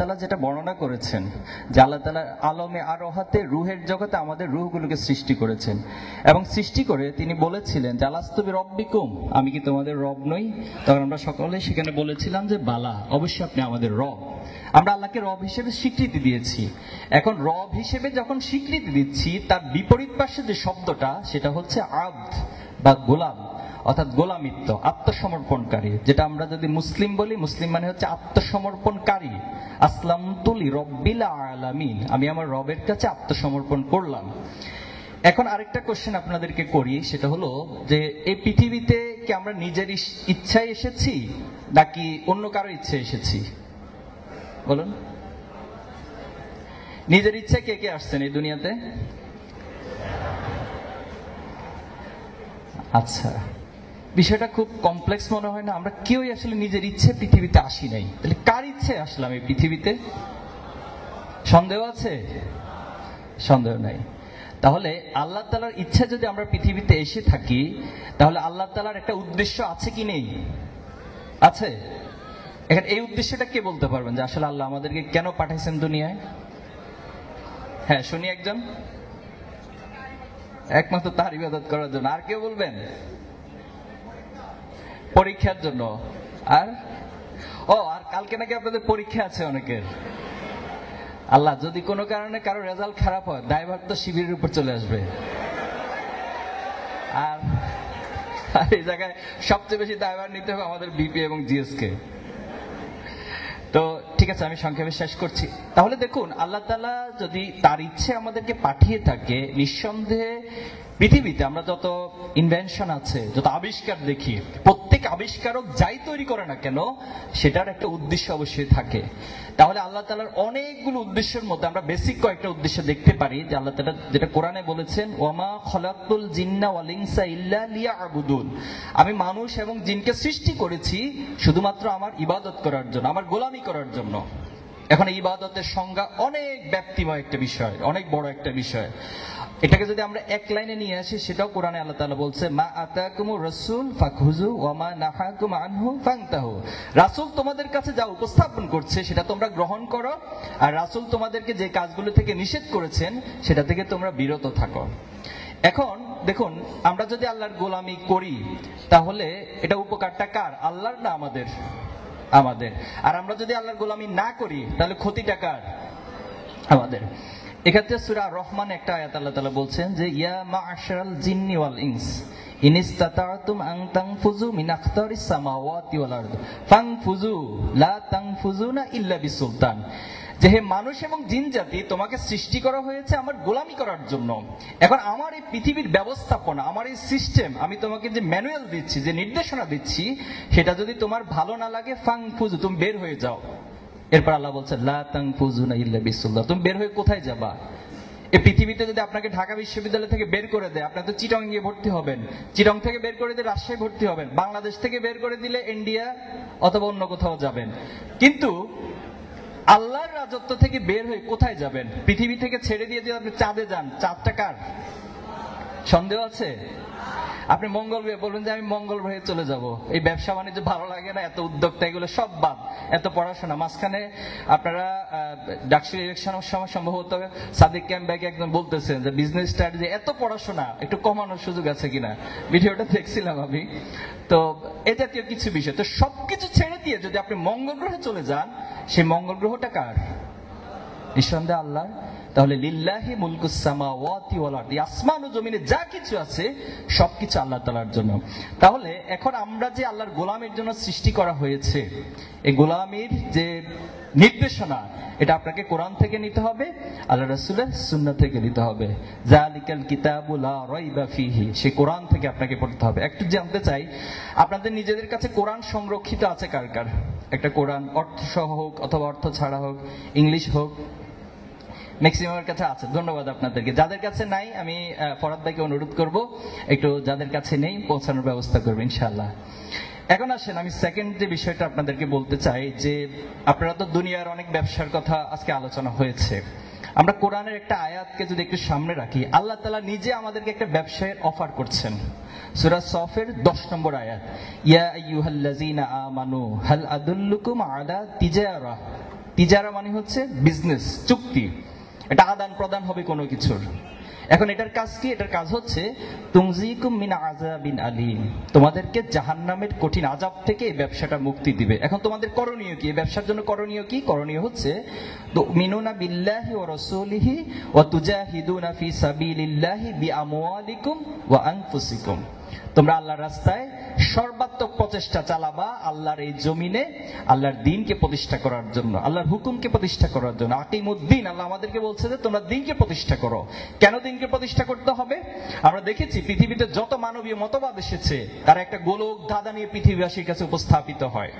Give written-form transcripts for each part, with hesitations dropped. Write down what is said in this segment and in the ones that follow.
তাআলা যেটা বর্ণনা করেছেন যে আল্লাহ তাআলা আলমে আরোহাতে রুহের জগতে আমাদের রুহগুলোকে সৃষ্টি করেছেন এবং সৃষ্টি করে তিনি বলেছিলেন যে আলাস্তু বিরব্বিকুম, আমি কি তোমাদের রব নই? তখন আমরা সকলে সেখানে বলেছিলাম যে বালা, অবশ্যই আপনি আমাদের রব। আমরা আল্লাহকে রব হিসেবে স্বীকৃতি দিয়েছি। এখন রব হিসেবে যখন স্বীকৃতি দিচ্ছি, তার বিপরীত পাশে যে শব্দটা সেটা হচ্ছে আব্দ বা গোলাম, অর্থাৎ গোলামিত্ব, আত্মসমর্পণকারী। যেটা আমরা যদি মুসলিম বলি, মুসলিম মানে হচ্ছে আত্মসমর্পণকারী। আসলামতু লিরাব্বিল আলামিন, আমি আমার রবের কাছে আত্মসমর্পণ করলাম। এখন আরেকটা কোশ্চেন আপনাদেরকে করি, সেটা হলো যে এই পৃথিবীতে কি আমরা নিজের ইচ্ছায় এসেছি নাকি অন্য কারো ইচ্ছায় এসেছি? বলুন, নিজের ইচ্ছায় কে কে আসছেন এই দুনিয়াতে? আচ্ছা, বিষয়টা খুব কমপ্লেক্স মনে হয় না? আমরা কেউই আসলে নিজের ইচ্ছে পৃথিবীতে আসি নাই। তাহলে কার ইচ্ছে আসলাম এই পৃথিবীতে? সন্দেহ আছে? সন্দেহ নাই। তাহলে আল্লাহ তাআলার ইচ্ছা যদি আমরা পৃথিবীতে এসে থাকি, তাহলে আল্লাহ তাআলার একটা উদ্দেশ্য আছে কি নেই? আছে। এখন এই উদ্দেশ্যটা কে বলতে পারবেন যে আসলে আল্লাহ আমাদেরকে কেন পাঠাইছেন দুনিয়ায়? হ্যাঁ, শুনি একজন। একমাত্র তার ইবাদত করার জন্য। আর কেউ বলবেন? পরীক্ষার জন্য। আর আর কালকে নাকি আপনাদের পরীক্ষা আছে অনেকের। আল্লাহ, যদি কোনো কারণে কারো রেজাল্ট খারাপ হয়, দায়ভার তো শিবিরের উপর চলে আসবে। আর এই জায়গায় সবচেয়ে বেশি দায়ভার নিতে হবে আমাদের বিপি এবং জিএস কে। তো ঠিক আছে, আমি সংক্ষেপে শেষ করছি। তাহলে দেখুন, আল্লাহ তাআলা যদি তার ইচ্ছে আমাদেরকে পাঠিয়ে থাকে, নিঃসন্দেহে পৃথিবীতে আমরা যত ইনভেনশন আছে, যত আবিষ্কার দেখি, প্রত্যেক আবিষ্কারক যাই তৈরি করে না কেন, সেটার একটা উদ্দেশ্য অবশ্যই থাকে। তাহলে আল্লাহ তাআলার অনেকগুলো উদ্দেশ্যের মধ্যে আমরা বেসিক কয়েকটা উদ্দেশ্য দেখতে পারি যে আল্লাহ তাআলা যেটা কোরআনে বলেছেন, ওয়ামা খলাকতুল জিন্না ওয়াল ইনসা ইল্লা লিয়াবুদুন, আমি মানুষ এবং জিনকে সৃষ্টি করেছি শুধুমাত্র আমার ইবাদত করার জন্য, আমার গোলামি করার জন্য। এখন ইবাদতের সংজ্ঞা অনেক ব্যাপ্তিময় একটা বিষয়, অনেক বড় একটা বিষয়। এটাকে যদি আমরা এক লাইনে নিয়ে আসি, সেটাও কোরআনে আল্লাহ তাআলা বলছে, মা আতাকুমুর রাসূল ফাখুযু ওয়া মা নাহাকুম আনহু ফান্তাহু, রাসূল তোমাদের কাছে যা উপস্থাপন করছে সেটা তোমরা গ্রহণ করো, আর রাসূল তোমাদেরকে যে কাজগুলো থেকে নিষেধ করেছেন সেটা থেকে তোমরা বিরত থাকো। এখন দেখুন, আমরা যদি আল্লাহর গোলামি করি, তাহলে এটা উপকারটা কার? আল্লাহর না আমাদের? আমাদের। আর আমরা যদি আল্লাহর গোলামি না করি, তাহলে ক্ষতিটা কার? আমাদের। এক্ষেত্রে সূরা রহমান একটা আয়াত আল্লাহ তাআলা বলছেন যে ইয়া মা'আশারাল জিন্নি ওয়াল ইনস ইন ইসতাতা'তুম আন তানফুযু মিন আকতারিস সামাওয়াতি ওয়াল আরদ ফানফুযু লা তানফুযুনা ইল্লা বিসুলতান, যে হে মানুষ এবং জিন জাতি, তোমাকে সৃষ্টি করা হয়েছে আমার গোলামি করার জন্য। এখন আমার এই পৃথিবীর ব্যবস্থাপনা, আমার এই সিস্টেম, আমি তোমাকে যে ম্যানুয়াল দিচ্ছি, যে নির্দেশনা দিচ্ছি, সেটা যদি তোমার ভালো না লাগে, ফানফুযু, তুমি বের হয়ে যাও। এরপর আল্লাহ বলছেন লা তানফুযুনা ইল্লা বিসুলতান, তুমি বের হয়ে কোথায় যাবা? এই পৃথিবীতে যদি আপনাকে ঢাকা বিশ্ববিদ্যালয় থেকে বের করে দেয়, আপনি তো চিটং গিয়ে ভর্তি হবেন, চিটং থেকে বের করে দিলে রাজশাহী ভর্তি হবেন, বাংলাদেশ থেকে বের করে দিলে ইন্ডিয়া অথবা অন্য কোথাও যাবেন। কিন্তু আল্লাহর রাজত্ব থেকে বের হয়ে কোথায় যাবেন? পৃথিবী থেকে ছেড়ে দিয়ে যদি আপনি চাঁদে যান, চাঁদটা কার? সন্দেহ আছে? আপনি মঙ্গল গ্রহে বলবেন যে আমি মঙ্গল গ্রহে চলে যাব, এই ব্যবসা বাণিজ্য ভালো লাগে না, এত উদ্যোক্তা, এগুলো সব বাদ, এত পড়াশোনা। মাঝখানে আপনারা ডাকসুর ইলেকশনের সময় সম্ভবত সাদিক ক্যাম্প ব্যাগে একজন বলতেছেন যে বিজনেস স্ট্র্যাটেজি, এত পড়াশোনা একটু কমানোর সুযোগ আছে কিনা, ভিডিওটা দেখছিলাম আমি। তো এ জাতীয় কিছু বিষয়, তো সবকিছু ছেড়ে দিয়ে যদি আপনি মঙ্গল গ্রহে চলে যান, সেই মঙ্গল গ্রহটা কার? নিঃসন্দেহে আল্লাহ। তাহলে লিল্লাহি মুলকুস সামাওয়াতি ওয়াল আরদি, আসমান ও জমিনে যা কিছু আছে সবকিছু আল্লাহ তাআলার জন্য। তাহলে এখন আমরা যে আল্লাহর গোলামের জন্য সৃষ্টি করা হয়েছে, এই গোলামির যে নির্দেশনা, এটা আপনাকে কোরআন থেকে নিতে হবে, আল্লাহ রাসূলের সুন্নাহ থেকে নিতে হবে। যালিকাল কিতাবু লা রাইবা ফিহি, সেই কোরআন থেকে আপনাকে পড়তে হবে। একটু জানতে চাই, আপনাদের নিজেদের কাছে কোরআন সংরক্ষিত আছে কার কার? একটা কোরআন অর্থ সহ হোক অথবা অর্থ ছাড়া হোক, ইংলিশ হোক, ম্যাক্সিমামের কাছে আছে। ধন্যবাদ আপনাদেরকে। যাদের কাছে নাই, আমি ফরাদ ভাইকে অনুরোধ করব একটু যাদের কাছে নেই পৌঁছানোর ব্যবস্থা করবে ইনশাআল্লাহ। এখন আসেন, আমি সেকেন্ড যে বিষয়টা আপনাদেরকে বলতে চাই, যে আপনারা তো দুনিয়ার অনেক ব্যবসার কথা আজকে আলোচনা হয়েছে। আমরা কোরআনের একটা আয়াতকে যদি একটু সামনে রাখি, আল্লাহ তাআলা নিজে আমাদেরকে একটা ব্যবসায়ের অফার করছেন। সূরা সফের 10 নম্বর আয়াত, ইয়া আইয়ুহাল্লাযীনা আমানু হাল আদুল্লুকুম আলা তিজারা ইজারা মানে হচ্ছে বিজনেস, চুক্তি, এটা আদান প্রদান হবে কোনো কিছুর। এখন এটার কাজ কি? এটার কাজ হচ্ছে তুমজিকুম মিন আযাবিন আলীম, তোমাদেরকে জাহান্নামের কঠিন আযাব থেকে এই ব্যবসাটা মুক্তি দিবে। এখন তোমাদের করণীয় কি? এই ব্যবসার জন্য করণীয় কি? করণীয় হচ্ছে তুমিনুনা বিল্লাহি ওয়া রাসূলিহি ওয়া তুজাহিদুনা ফি সাবিলিল্লাহি বিআমওয়ালিকুম ওয়া আনফুসিকুম। তোমরা আল্লাহর রাস্তায় সর্বাত্মক প্রচেষ্টা চালাবা, আল্লাহর এই জমিনে আল্লাহর দ্বীনকে প্রতিষ্ঠা করার জন্য, আল্লাহর হুকুমকে প্রতিষ্ঠা করার জন্য। আকিমুদ্দিন, আল্লাহ আমাদেরকে বলছে যে তোমরা দ্বীনকে প্রতিষ্ঠা করো। কেন দ্বীনকে প্রতিষ্ঠা করতে হবে? আমরা দেখেছি পৃথিবীতে যত মানবীয় মতবাদ এসেছে তারা একটা গোলক ধাঁধা নিয়ে পৃথিবীবাসীর কাছে উপস্থাপিত হয়।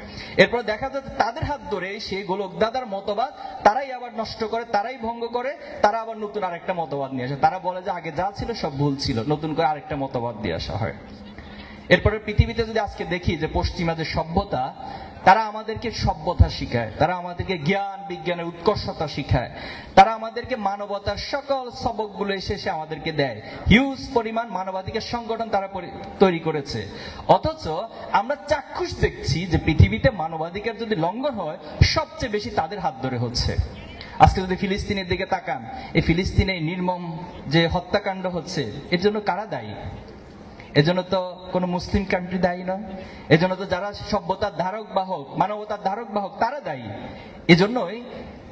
এরপর দেখা যায় তাদের হাত ধরে সেই গোলক ধাঁধার মতবাদ তারাই আবার নষ্ট করে, তারাই ভঙ্গ করে, তারা আবার নতুন আরেকটা মতবাদ নিয়ে আসে। তারা বলে যে আগে যা ছিল সব ভুল ছিল, নতুন করে আরেকটা মতবাদ দিয়ে আসা হয়। এরপরে পৃথিবীতে যদি আজকে দেখি যে পশ্চিমা যে সভ্যতা, তারা আমাদেরকে সভ্যতা শিখায়, তারা আমাদেরকে জ্ঞান বিজ্ঞানের উৎকর্ষতা শিখায়, তারা আমাদেরকে মানবতার সকল সবকগুলো এসে আমাদেরকে দেয়। হিউজ পরিমাণ মানবাধিকার সংগঠন তারা তৈরি করেছে। অথচ আমরা চাক্ষুষ দেখছি যে পৃথিবীতে মানবাধিকার যদি লঙ্ঘন হয় সবচেয়ে বেশি তাদের হাত ধরে হচ্ছে। আজকে যদি ফিলিস্তিনের দিকে তাকান, এই ফিলিস্তিনে নির্মম যে হত্যাকাণ্ড হচ্ছে, এর জন্য কারা দায়ী? এজন্য তো কোন মুসলিম কান্ট্রি দায়ী নয়, এজন্য তো যারা সভ্যতার ধারক বাহক, মানবতার ধারক বাহক, তারা দায়ী। এজন্যই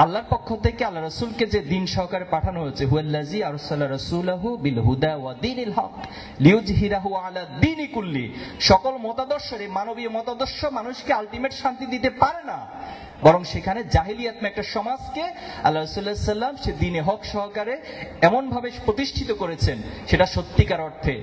আল্লাহর পক্ষ থেকে আল্লাহ রাসূলকে যে দিন সহকারে পাঠানো হয়েছে, হুয়াল্লাযী আরসালা রাসূলাহু বিল হুদা ওয়া দীনিল হক লিইয়ুযহিরাহু আলা দীনি কুল্লি। সকল মতাদর্শের মানবীয় মতাদর্শ মানুষকে আলটিমেট শান্তি দিতে পারে না, বরং সেখানে জাহিলিয়াত একটা সমাজকে আল্লাহ রাসূলুল্লাহ সাল্লাল্লাহু আলাইহি ওয়াসাল্লাম সে দ্বীনে হক সহকারে এমন ভাবে প্রতিষ্ঠিত করেছেন, সেটা সত্যিকার অর্থে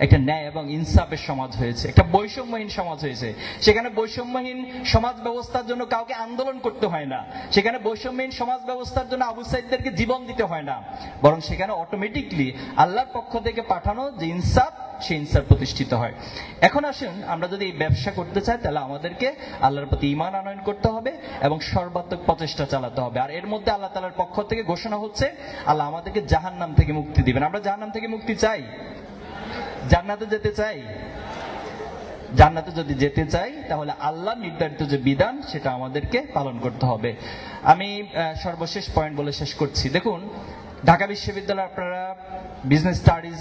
একটা ন্যায় এবং ইনসাফের সমাজ হয়েছে, একটা বৈষম্যহীন সমাজ হয়েছে। সেখানে বৈষম্যহীন সমাজ ব্যবস্থার জন্য কাউকে আন্দোলন করতে হয় না, সেখানে বৈষম্যহীন সমাজ ব্যবস্থার জন্য আবু সাইদদেরকে জীবন দিতে হয় না, বরং সেখানে অটোমেটিকলি আল্লাহর পক্ষ থেকে পাঠানো যে ইনসাফ, সেই ইনসাফ প্রতিষ্ঠিত হয়। এখন আসুন, আমরা যদি এই ব্যবসা করতে চাই তাহলে আমাদেরকে আল্লাহর প্রতি ঈমান আনয়ন করতে হবে এবং সর্বাত্মক প্রচেষ্টা চালাতে হবে। আর এর মধ্যে আল্লাহ তাআলার পক্ষ থেকে ঘোষণা হচ্ছে আল্লাহ আমাদেরকে জাহান্নাম থেকে মুক্তি দিবেন। আমরা জাহান্নাম থেকে মুক্তি চাই? জান্নাতে যেতে চাই? জান্নাতে যদি যেতে চাই তাহলে আল্লাহ নির্ধারিত যে বিধান সেটা আমাদেরকে পালন করতে হবে। আমি সর্বশেষ পয়েন্ট বলে শেষ করছি। দেখুন, ঢাকা বিশ্ববিদ্যালয়ে আপনারা বিজনেস স্টাডিজ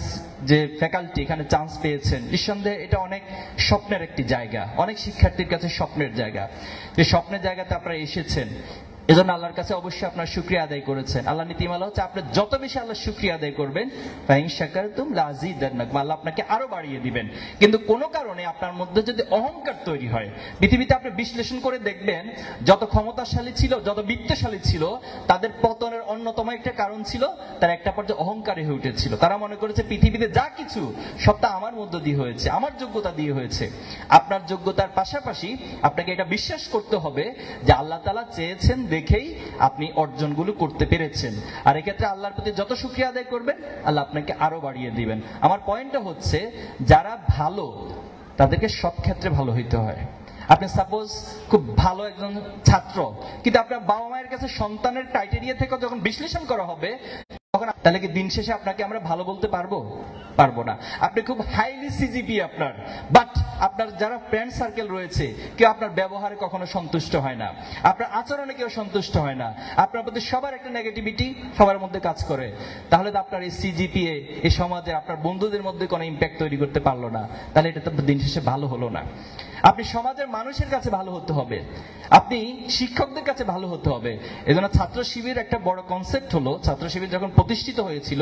যে ফ্যাকাল্টি এখানে চান্স পেয়েছেন, নিঃসন্দেহে এটা অনেক স্বপ্নের একটি জায়গা, অনেক শিক্ষার্থীর কাছে স্বপ্নের জায়গা। যে স্বপ্নের জায়গাতে আপনারা এসেছেন, এজন্য আল্লাহর কাছে অবশ্যই আপনার শুকরিয়া আদায় করেছেন। আল্লাহ নীতিমালা হচ্ছে আপনি যত বেশি আল্লাহর শুকরিয়া আদায় করবেন, ফাইন শাকারতুম লাযিদান্নাকুম, আল্লাহ আপনাকে আরো বাড়িয়ে দিবেন। কিন্তু কোনো কারণে আপনার মধ্যে যদি অহংকার তৈরি হয়, পৃথিবীতে আপনি বিশ্লেষণ করে দেখবেন যত ক্ষমতাশালী ছিল, যত বিত্তশালী ছিল, তাদের পতনের অন্যতম একটা কারণ ছিল তারা একটা পর্যায়ে অহংকারী হয়ে উঠেছিল। তারা মনে করেছে পৃথিবীতে যা কিছু সবটা আমার মধ্য দিয়ে হয়েছে, আমার যোগ্যতা দিয়ে হয়েছে। আপনার যোগ্যতার পাশাপাশি আপনাকে এটা বিশ্বাস করতে হবে যে আল্লাহ তাআলা চেয়েছেন দেখেই আপনি অর্জনগুলো করতে পেরেছেন। আর এক্ষেত্রে আল্লাহর প্রতি যত শুকরিয়া আদায় করবেন আল্লাহ আপনাকে আরো বাড়িয়ে দিবেন। আমার পয়েন্টটা হচ্ছে, যারা ভালো তাদেরকে সব ক্ষেত্রে ভালো হইতে হয়। আপনি সাপোজ খুব ভালো একজন ছাত্র, কিন্তু আপনার বাবা মায়ের কাছে সন্তানের ক্রাইটেরিয়া থেকে যখন বিশ্লেষণ করা হবে, তখন তাহলে কি দিন শেষে আপনাকে আমরা ভালো বলতে পারবো? পারবো না। আপনি খুব হাইলি সিজিপি আপনার, বাট আপনার যারা ফ্রেন্ড সার্কেল রয়েছে কেউ আপনার ব্যবহারে কখনো সন্তুষ্ট হয় না, আপনার আচরণে কেউ সন্তুষ্ট হয় না, আপনার প্রতি সবার একটা নেগেটিভিটি সবার মধ্যে কাজ করে, তাহলে তো আপনার এই সিজিপিএ এই সমাজে আপনার বন্ধুদের মধ্যে কোনো ইম্প্যাক্ট তৈরি করতে পারলো না, তাহলে এটা তো দিন শেষে ভালো হলো না। আপনি সমাজের মানুষের কাছে ভালো হতে হবে, আপনি শিক্ষকদের কাছে ভালো হতে হবে। এজন্য ছাত্র শিবির একটা বড় কনসেপ্ট হলো, ছাত্র শিবির যখন প্রতিষ্ঠিত হয়েছিল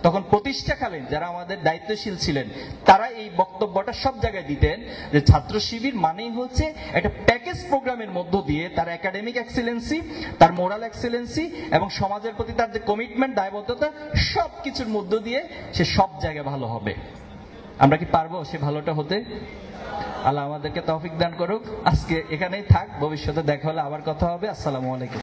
তখন প্রতিষ্ঠাকালীন যারা আমাদের দায়িত্বশীল ছিলেন তারা এই বক্তব্যটা সব জায়গায় দিতেন যে ছাত্র শিবির মানেই হচ্ছে একটা প্যাকেজ প্রোগ্রামের মধ্য দিয়ে তার একাডেমিক এক্সেলেন্সি, তার মোরাল এক্সেলেন্সি এবং সমাজের প্রতি তার যে কমিটমেন্ট, দায়বদ্ধতা, সব কিছুর মধ্য দিয়ে সে সব জায়গায় ভালো হবে। আমরা কি পারবো সে ভালোটা হতে? আল্লাহ আমাদেরকে তৌফিক দান করুক। আজকে এখানেই থাক, ভবিষ্যতে দেখা হলে আবার কথা হবে। আসসালামু আলাইকুম।